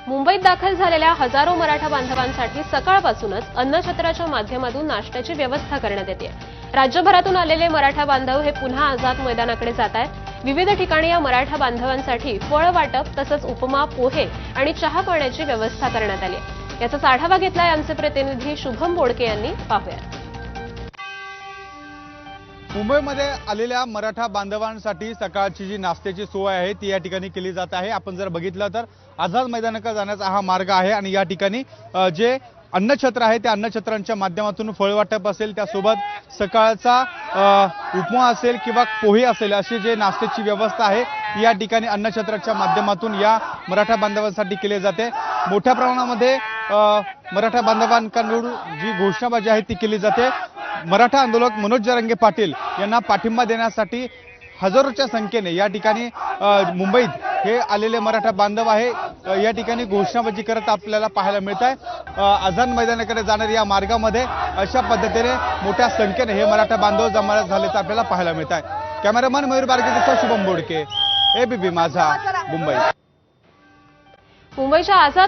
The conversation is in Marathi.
मुंबईत दाखल झालेल्या हजारो मराठा बांधवांसाठी सकाळपासूनच अन्नछत्राच्या माध्यमातून नाश्त्याची व्यवस्था करण्यात येते। राज्यभरातून आलेले मराठा बांधव हे पुन्हा आझाद मैदानाकडे जात आहेत। विविध ठिकाणी या मराठा बांधवांसाठी फळ वाटप तसंच उपमा, पोहे आणि चहा पाण्याची व्यवस्था करण्यात आली आहे। याचाच आढावा घेतलाय आमचे प्रतिनिधी शुभम बोडके यांनी। पाहूया। मुंबईमध्ये आलेल्या मराठा बांधवांसाठी सकाळची जी नाश्त्याची सोय आहे ती या ठिकाणी केली जात आहे। आपण जर बघितलं तर आझाद मैदानाकडे जाण्याचा हा मार्ग आहे आणि या ठिकाणी जे अन्नछत्र आहे त्या अन्नछत्रांच्या माध्यमातून फळवाटप असेल, त्यासोबत सकाळचा उपमा असेल किंवा पोहे असेल, अशी जे नाश्त्याची व्यवस्था आहे या ठिकाणी अन्नछत्राच्या माध्यमातून या मराठा बांधवांसाठी केली जाते। मोठ्या प्रमाणामध्ये मराठा बांधवांकडून जी घोषणाबाजी आहे ती केली जाते। मराठा आंदोलक मनोज जरांगे पाटील यांना पाठिंबा देण्यासाठी हजारोच्या संख्येने या ठिकाणी मुंबईत हे आलेले मराठा बांधव आहे या ठिकाणी घोषणाबाजी करत आपल्याला पाहायला मिळत आहे। आझाद मैदानाकडे जाणाऱ्या या मार्गामध्ये अशा पद्धतीने मोठ्या संख्येने हे मराठा बांधव जमा झाल्याचं आपल्याला पाहायला मिळत आहे। कॅमेरामन मयूर बारगेसह शुभम बोडके, एबीपी माझा, मुंबई। मुंबईच्या आझाद